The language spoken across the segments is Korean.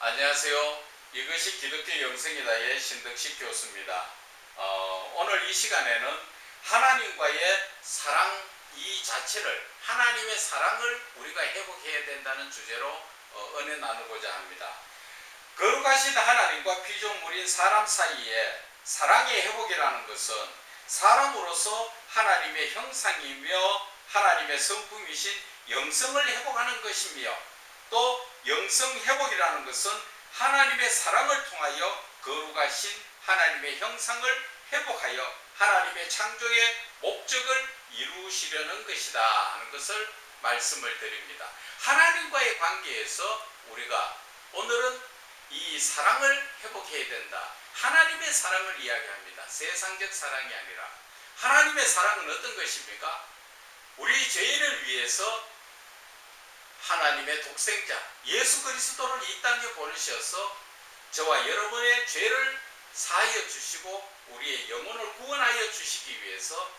안녕하세요. 이것이 기독교 영성이다의 신덕식 교수입니다. 오늘 이 시간에는 하나님과의 사랑 이 자체를, 하나님의 사랑을 우리가 회복해야 된다는 주제로 은혜 나누고자 합니다. 거룩하신 하나님과 피조물인 사람 사이에 사랑의 회복이라는 것은 사람으로서 하나님의 형상이며 하나님의 성품이신 영성을 회복하는 것이며, 또 영성 회복이라는 것은 하나님의 사랑을 통하여 거룩하신 하나님의 형상을 회복하여 하나님의 창조의 목적을 이루시려는 것이다 하는 것을 말씀을 드립니다. 하나님과의 관계에서 우리가 오늘은 이 사랑을 회복해야 된다. 하나님의 사랑을 이야기합니다. 세상적 사랑이 아니라 하나님의 사랑은 어떤 것입니까? 우리 죄인을 위해서 하나님의 독생자 예수 그리스도를 이 땅에 보내셔서 저와 여러분의 죄를 사하여 주시고 우리의 영혼을 구원하여 주시기 위해서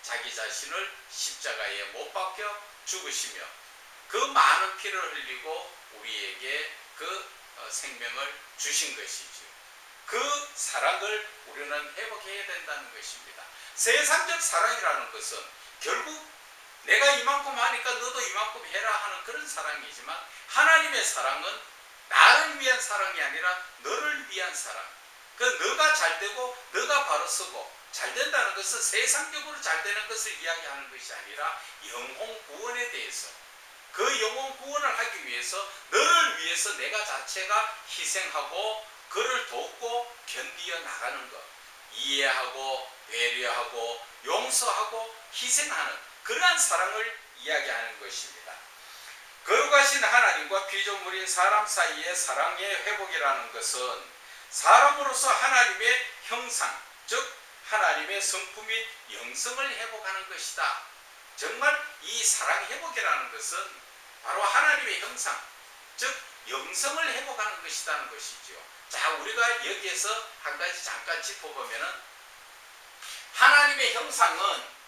자기 자신을 십자가에 못 박혀 죽으시며 그 많은 피를 흘리고 우리에게 그 생명을 주신 것이죠. 그 사랑을 우리는 회복해야 된다는 것입니다. 세상적 사랑이라는 것은 결국 내가 이만큼 하니까 너도 이만큼 해라 하는 그런 사랑이지만, 하나님의 사랑은 나를 위한 사랑이 아니라 너를 위한 사랑. 그 너가 잘되고 너가 바로 서고 잘 된다는 것은 세상적으로 잘 되는 것을 이야기하는 것이 아니라 영혼 구원에 대해서, 그 영혼 구원을 하기 위해서 너를 위해서 내가 자체가 희생하고 그를 돕고 견디어 나가는 것, 이해하고 배려하고 용서하고 희생하는 그러한 사랑을 이야기하는 것입니다. 거룩하신 하나님과 피조물인 사람 사이의 사랑의 회복이라는 것은 사람으로서 하나님의 형상, 즉 하나님의 성품인 영성을 회복하는 것이다. 정말 이 사랑 회복이라는 것은 바로 하나님의 형상, 즉 영성을 회복하는 것이라는 것이죠. 자, 우리가 여기에서 한 가지 잠깐 짚어보면은, 하나님의 형상은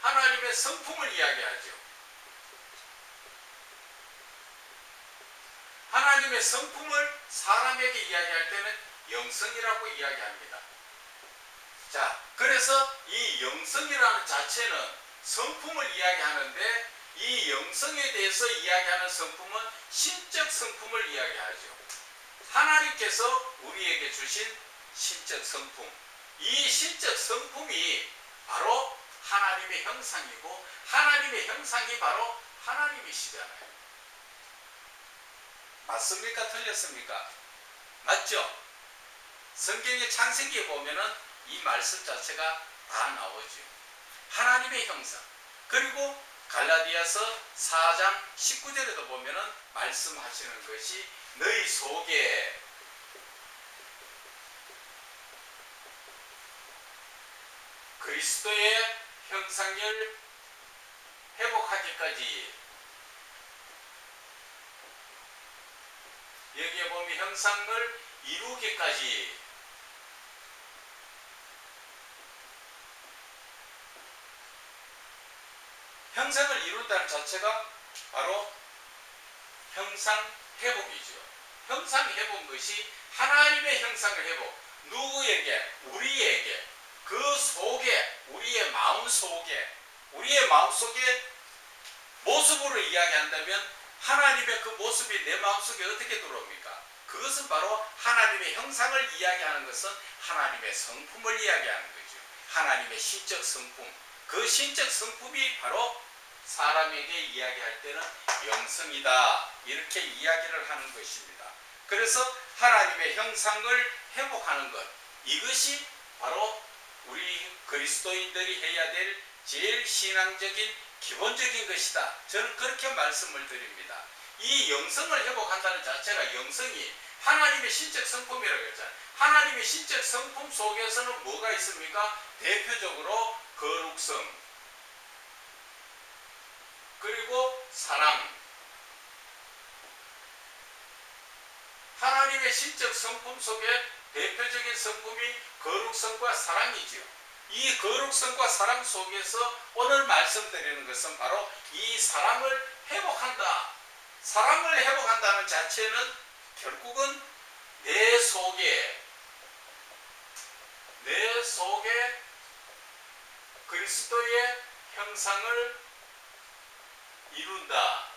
하나님의 성품을 이야기하죠. 하나님의 성품을 사람에게 이야기할 때는 영성이라고 이야기합니다. 자, 그래서 이 영성이라는 자체는 성품을 이야기하는데, 이 영성에 대해서 이야기하는 성품은 신적 성품을 이야기하죠. 하나님께서 우리에게 주신 신적 성품, 이 신적 성품이 바로 하나님의 형상이고, 하나님의 형상이 바로 하나님이시잖아요. 맞습니까? 틀렸습니까? 맞죠? 성경의 창세기에 보면은 이 말씀 자체가 다 나오죠. 하나님의 형상. 그리고 갈라디아서 4장 19절에도 보면은 말씀하시는 것이 너희 속에 그리스도의 형상을 회복하기까지, 여기에 보면 형상을 이루기까지, 형상을 이룬다는 자체가 바로 형상 회복이죠. 형상 회복 것이 하나님의 형상을 회복, 누구에게? 우리에게. 그 속에, 우리의 마음 속에 모습으로 이야기한다면 하나님의 그 모습이 내 마음속에 어떻게 들어옵니까? 그것은 바로 하나님의 형상을 이야기하는 것은 하나님의 성품을 이야기하는 거죠. 하나님의 신적 성품. 그 신적 성품이 바로 사람에게 이야기할 때는 영성이다, 이렇게 이야기를 하는 것입니다. 그래서 하나님의 형상을 회복하는 것, 이것이 바로 우리 그리스도인들이 해야 될 제일 신앙적인 기본적인 것이다. 저는 그렇게 말씀을 드립니다. 이 영성을 회복한다는 자체가, 영성이 하나님의 신적 성품이라고 했잖아요. 하나님의 신적 성품 속에서는 뭐가 있습니까? 대표적으로 거룩성, 그리고 사랑. 하나님의 신적 성품 속에 대표적인 성품이 거룩성과 사랑이지요. 이 거룩성과 사랑 속에서 오늘 말씀드리는 것은 바로 이 사랑을 회복한다. 사랑을 회복한다는 자체는 결국은 내 속에 그리스도의 형상을 이룬다.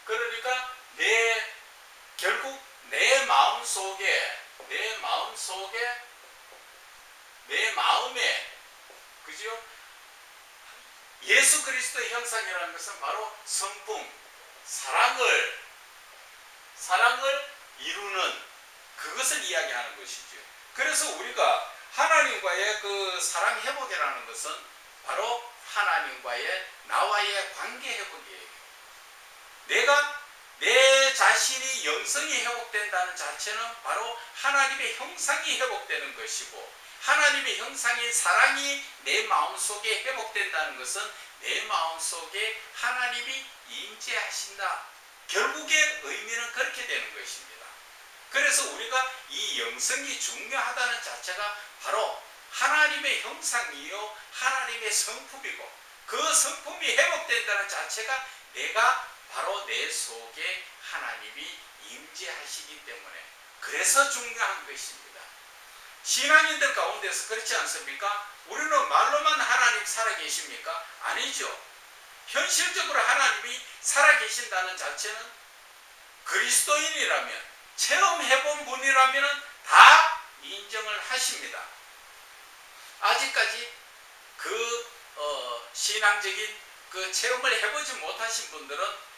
그러니까 결국 내 마음에 그죠? 예수 그리스도의 형상이라는 것은 바로 성품, 사랑을 이루는 그것을 이야기하는 것이죠. 그래서 우리가 하나님과의 그 사랑 회복이라는 것은 바로 나와의 관계 회복이에요. 내가 내 자신이 영성이 회복된다는 자체는 바로 하나님의 형상이 회복되는 것이고, 하나님의 형상인 사랑이 내 마음속에 회복된다는 것은 내 마음속에 하나님이 임재하신다. 결국의 의미는 그렇게 되는 것입니다. 그래서 우리가 이 영성이 중요하다는 자체가 바로 하나님의 형상이요 하나님의 성품이고, 그 성품이 회복된다는 자체가 바로 내 속에 하나님이 임재하시기 때문에 그래서 중요한 것입니다. 신앙인들 가운데서 그렇지 않습니까? 우리는 말로만 하나님 살아계십니까? 아니죠. 현실적으로 하나님이 살아계신다는 자체는 그리스도인이라면, 체험해본 분이라면 다 인정을 하십니다. 아직까지 신앙적인 체험을 해보지 못하신 분들은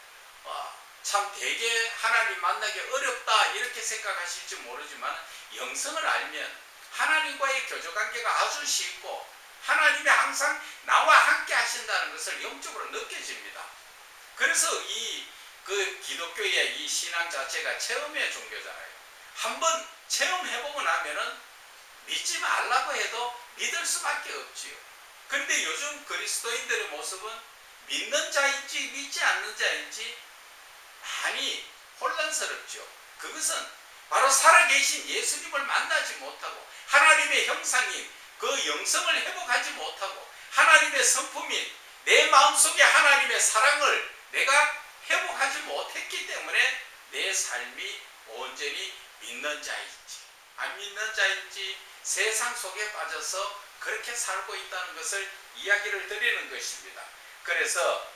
참 되게 하나님 만나기 어렵다 이렇게 생각하실지 모르지만, 영성을 알면 하나님과의 교제관계가 아주 쉽고 하나님이 항상 나와 함께 하신다는 것을 영적으로 느껴집니다. 그래서 기독교의 이 신앙 자체가 체험의 종교잖아요. 한번 체험해보고 나면은 믿지 말라고 해도 믿을 수밖에 없지요. 그런데 요즘 그리스도인들의 모습은 믿는 자인지 믿지 않는 자인지 많이 혼란스럽죠. 그것은 바로 살아계신 예수님을 만나지 못하고 하나님의 형상인 그 영성을 회복하지 못하고 하나님의 성품인 내 마음속에 하나님의 사랑을 내가 회복하지 못했기 때문에 내 삶이 온전히 믿는 자인지 안 믿는 자인지 세상 속에 빠져서 그렇게 살고 있다는 것을 이야기를 드리는 것입니다. 그래서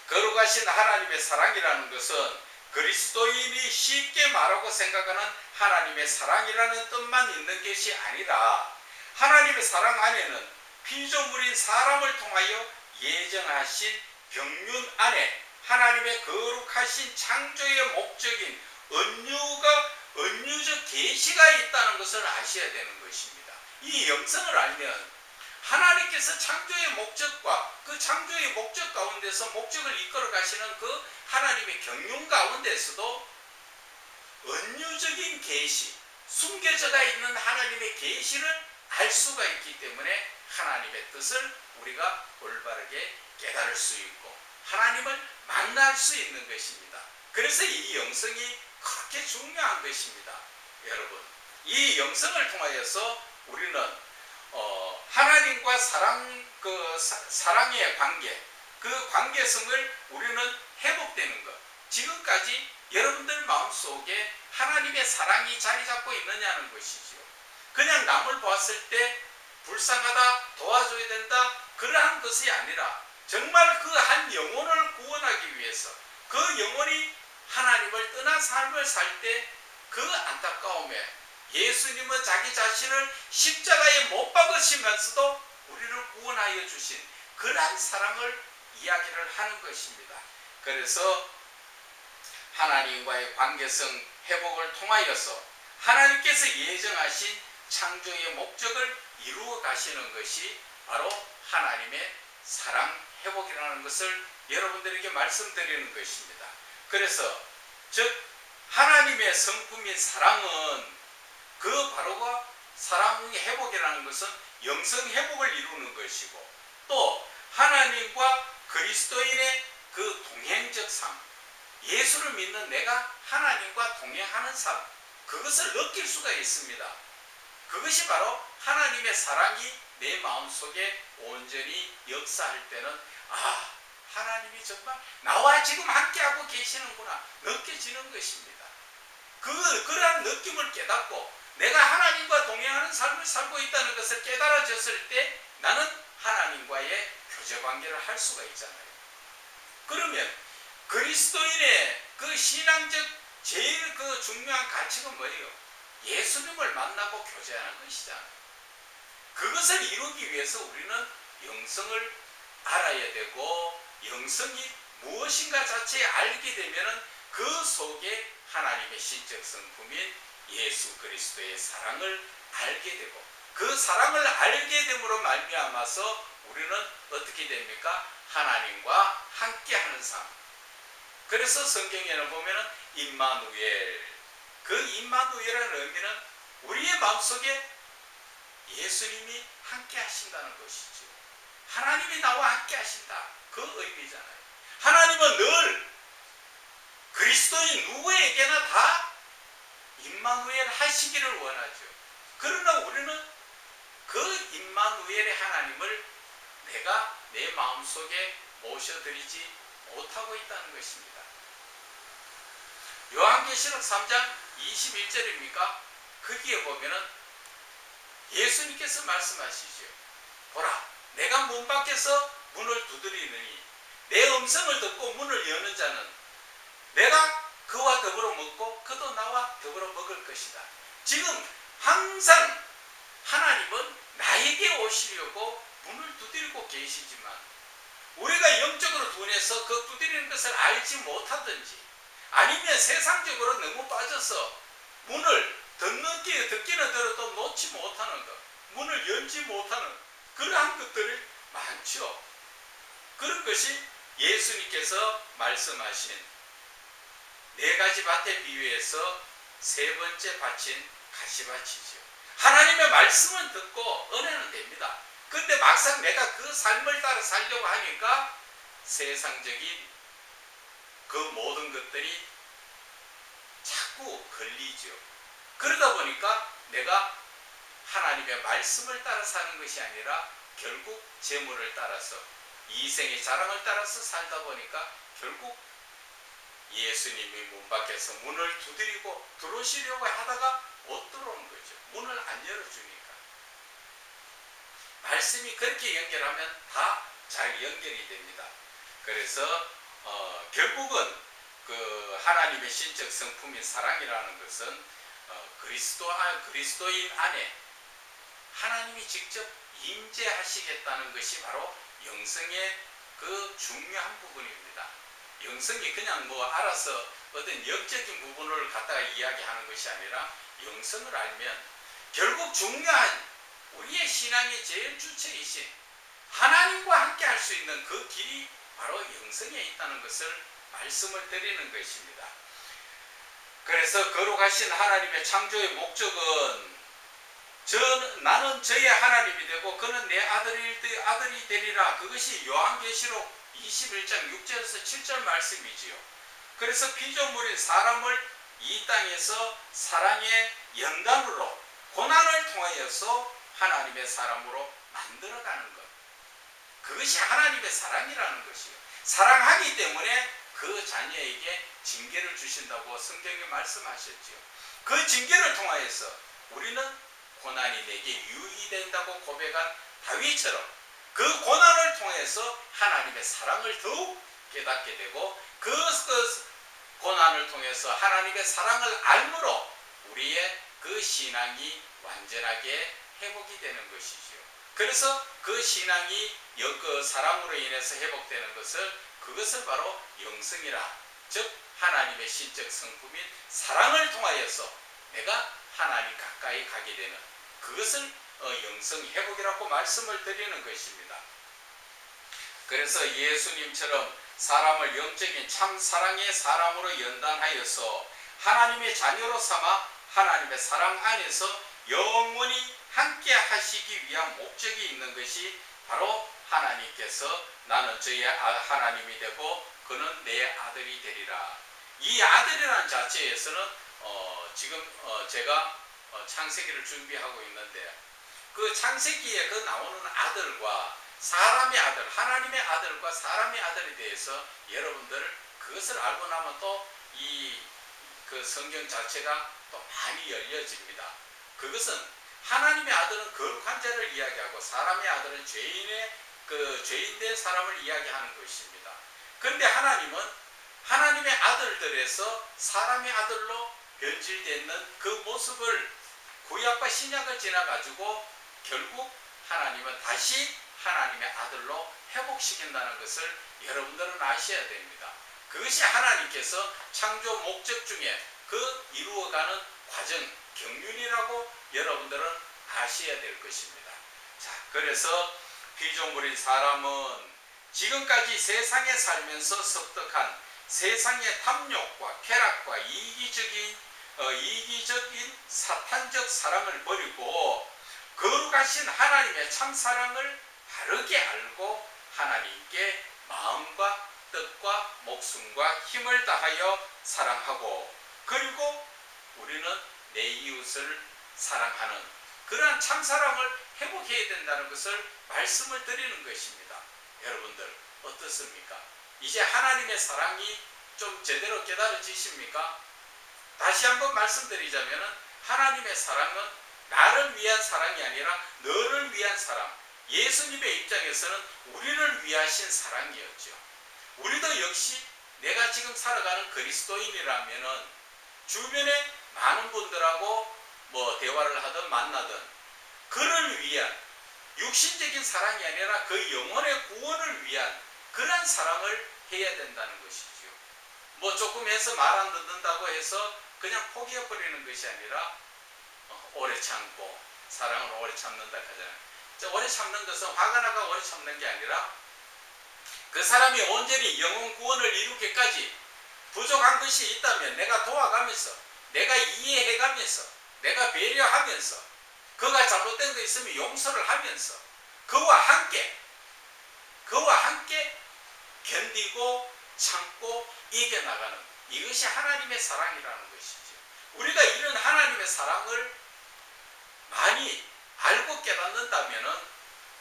거룩하신 하나님의 사랑이라는 것은 그리스도인이 쉽게 말하고 생각하는 하나님의 사랑이라는 뜻만 있는 것이 아니라, 하나님의 사랑 안에는 피조물인 사람을 통하여 예정하신 경륜 안에 하나님의 거룩하신 창조의 목적인 은유적 계시가 있다는 것을 아셔야 되는 것입니다. 이 영성을 알면 하나님께서 창조의 목적과 그 창조의 목적 가운데서 목적을 이끌어 가시는 그 하나님의 경륜 가운데서도 은유적인 계시, 숨겨져 있는 하나님의 계시를 알 수가 있기 때문에 하나님의 뜻을 우리가 올바르게 깨달을 수 있고 하나님을 만날 수 있는 것입니다. 그래서 이 영성이 그렇게 중요한 것입니다. 여러분, 이 영성을 통하여서 우리는 하나님과 사랑의 관계, 그 관계성을 우리는 회복되는 것. 지금까지 여러분들 마음속에 하나님의 사랑이 자리 잡고 있느냐는 것이죠. 그냥 남을 보았을 때 불쌍하다, 도와줘야 된다, 그러한 것이 아니라 정말 그 한 영혼을 구원하기 위해서 그 영혼이 하나님을 떠난 삶을 살 때 그 안타까움에 예수님은 자기 자신을 십자가에 못 박으시면서도 우리를 구원하여 주신 그러한 사랑을 이야기를 하는 것입니다. 그래서 하나님과의 관계성 회복을 통하여서 하나님께서 예정하신 창조의 목적을 이루어 가시는 것이 바로 하나님의 사랑 회복이라는 것을 여러분들에게 말씀드리는 것입니다. 그래서 즉 하나님의 성품인 사랑은 그 바로가 사랑의 회복이라는 것은 영성 회복을 이루는 것이고, 또 하나님과 그리스도인의 그 동행적 삶, 예수를 믿는 내가 하나님과 동행하는 삶, 그것을 느낄 수가 있습니다. 그것이 바로 하나님의 사랑이 내 마음속에 온전히 역사할 때는 하나님이 정말 나와 지금 함께하고 계시는구나 느껴지는 것입니다. 그러한 느낌을 깨닫고 내가 하나님과 동행하는 삶을 살고 있다는 것을 깨달아졌을 때 나는 하나님과의 교제관계를 할 수가 있잖아요. 그러면 그리스도인의 그 신앙적 제일 그 중요한 가치가 뭐예요? 예수님을 만나고 교제하는 것이잖아요. 그것을 이루기 위해서 우리는 영성을 알아야 되고 영성이 무엇인가 자체에 알게 되면 그 속에 하나님의 신적 성품인 예수 그리스도의 사랑을 알게 되고 그 사랑을 알게 됨으로 말미암아서 우리는 어떻게 됩니까? 하나님과 함께하는 삶. 그래서 성경에는 보면은 임마누엘, 그 임마누엘이라는 의미는 우리의 마음속에 예수님이 함께 하신다는 것이죠. 하나님이 나와 함께 하신다. 그 의미잖아요. 하나님은 늘 그리스도인 누구에게나 다 임마누엘 하시기를 원하죠. 그러나 우리는 그 임마누엘의 하나님을 내가 내 마음속에 모셔드리지 못하고 있다는 것입니다. 요한계시록 3장 21절입니까? 거기에 보면은 예수님께서 말씀하시죠. 보라, 내가 문 밖에서 문을 두드리느니 내 음성을 듣고 문을 여는 자는 내가 그와 더불어 먹고 그도 나와 더불어 먹을 것이다. 지금 항상 하나님은 나에게 오시려고 문을 두드리고 계시지만 우리가 영적으로 둔해서 그 두드리는 것을 알지 못하든지 아니면 세상적으로 너무 빠져서 문을 듣기는 들어도 놓지 못하는 것, 문을 열지 못하는 그러한 것들이 많죠. 그런 것이 예수님께서 말씀하신 네 가지 밭에 비유해서 세 번째 밭인 가시밭이죠. 하나님의 말씀은 듣고 은혜는 됩니다. 근데 막상 내가 그 삶을 따라 살려고 하니까 세상적인 그 모든 것들이 자꾸 걸리죠. 그러다 보니까 내가 하나님의 말씀을 따라 사는 것이 아니라 결국 재물을 따라서 이생의 자랑을 따라서 살다 보니까 결국 예수님이 문 밖에서 문을 두드리고 들어오시려고 하다가 못 들어오는 거죠. 문을 안 열어주니까. 말씀이 그렇게 연결하면 다 잘 연결이 됩니다. 그래서 결국은 그 하나님의 신적 성품인 사랑이라는 것은 그리스도인 안에 하나님이 직접 임재하시겠다는 것이 바로 영성의 그 중요한 부분입니다. 영성이 그냥 알아서 어떤 영적인 부분을 갖다가 이야기하는 것이 아니라 영성을 알면 결국 중요한 우리의 신앙의 제일 주체이신 하나님과 함께 할 수 있는 그 길이 바로 영성에 있다는 것을 말씀을 드리는 것입니다. 그래서 거룩하신 하나님의 창조의 목적은 나는 저의 하나님이 되고 그는 내 아들이 되리라. 그것이 요한계시록 21장 6절에서 7절 말씀이지요. 그래서 피조물인 사람을 이 땅에서 사랑의 연단으로 고난을 통하여서 하나님의 사람으로 만들어가는 것. 그것이 하나님의 사랑이라는 것이요. 사랑하기 때문에 그 자녀에게 징계를 주신다고 성경에 말씀하셨죠. 그 징계를 통하여서 우리는 고난이 내게 유익된다고 고백한 다윗처럼 그 고난을 통해서 하나님의 사랑을 더욱 깨닫게 되고 그 고난을 통해서 하나님의 사랑을 알므로 우리의 그 신앙이 완전하게 회복이 되는 것이지요. 그래서 그 신앙이 그 사랑으로 인해서 회복되는 그것을 바로 영성이라, 즉 하나님의 신적 성품인 사랑을 통하여서 내가 하나님 가까이 가게 되는 그것을 영성 회복이라고 말씀을 드리는 것입니다. 그래서 예수님처럼 사람을 영적인 참 사랑의 사람으로 연단하여서 하나님의 자녀로 삼아 하나님의 사랑 안에서 영원히 함께 하시기 위한 목적이 있는 것이 바로 하나님께서 나는 저의 하나님이 되고 그는 내 아들이 되리라. 이 아들이라는 자체에서는 지금 제가 창세기를 준비하고 있는데 그 창세기에 그 나오는 아들과 사람의 아들, 하나님의 아들과 사람의 아들에 대해서 여러분들 그것을 알고 나면 또 그 성경 자체가 또 많이 열려집니다. 그것은 하나님의 아들은 거룩한 자를 이야기하고 사람의 아들은 죄인된 사람을 이야기하는 것입니다. 그런데 하나님은 하나님의 아들들에서 사람의 아들로 변질되는 그 모습을 구약과 신약을 지나가지고 결국 하나님은 다시 하나님의 아들로 회복시킨다는 것을 여러분들은 아셔야 됩니다. 그것이 하나님께서 창조 목적 중에 그 이루어가는 과정, 경륜이라고 여러분들은 아셔야 될 것입니다. 자, 그래서 피조물인 사람은 지금까지 세상에 살면서 습득한 세상의 탐욕과 쾌락과 이기적인 사탄적 사랑을 버리고 거룩하신 하나님의 참사랑을 바르게 알고 하나님께 마음과 뜻과 목숨과 힘을 다하여 사랑하고 그리고 우리는 내 이웃을 사랑하는 그러한 참사랑을 회복해야 된다는 것을 말씀을 드리는 것입니다. 여러분들 어떻습니까? 이제 하나님의 사랑이 좀 제대로 깨달아지십니까? 다시 한번 말씀드리자면 하나님의 사랑은 나를 위한 사랑이 아니라 너를 위한 사랑, 예수님의 입장에서는 우리를 위하신 사랑이었죠. 우리도 역시 내가 지금 살아가는 그리스도인이라면 주변에 많은 분들하고 대화를 하든 만나든 그를 위한 육신적인 사랑이 아니라 그 영혼의 구원을 위한 그런 사랑을 해야 된다는 것이죠. 조금 해서 말 안 듣는다고 해서 그냥 포기해버리는 것이 아니라 오래 참고 사랑을 오래 참는다 하잖아요. 오래 참는 것은 화가 나가 오래 참는 게 아니라 그 사람이 온전히 영혼 구원을 이루기까지 부족한 것이 있다면 내가 도와가면서 내가 이해해가면서 내가 배려하면서 그가 잘못된 거 있으면 용서를 하면서 그와 함께 견디고 참고 이겨나가는 이것이 하나님의 사랑이라는 것이죠. 우리가 이런 하나님의 사랑을 많이 알고 깨닫는다면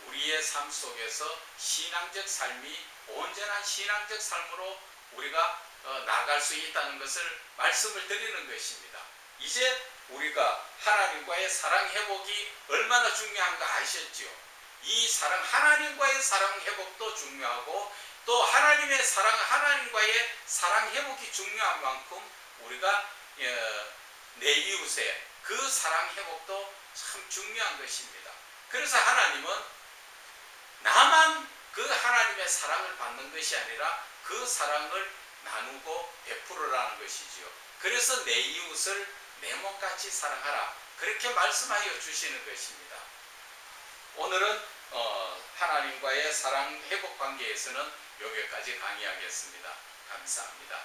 우리의 삶 속에서 신앙적 삶이 온전한 신앙적 삶으로 우리가 나아갈 수 있다는 것을 말씀을 드리는 것입니다. 이제 우리가 하나님과의 사랑 회복이 얼마나 중요한가 아셨죠? 이 사랑, 하나님과의 사랑 회복도 중요하고 또 하나님의 사랑, 하나님과의 사랑 회복이 중요한 만큼 우리가 내 이웃의 그 사랑 회복도 참 중요한 것입니다. 그래서 하나님은 나만 그 하나님의 사랑을 받는 것이 아니라 그 사랑을 나누고 베풀으라는 것이지요. 그래서 내 이웃을 내 몸같이 사랑하라. 그렇게 말씀하여 주시는 것입니다. 오늘은 하나님과의 사랑 회복 관계에서는 여기까지 강의하겠습니다. 감사합니다.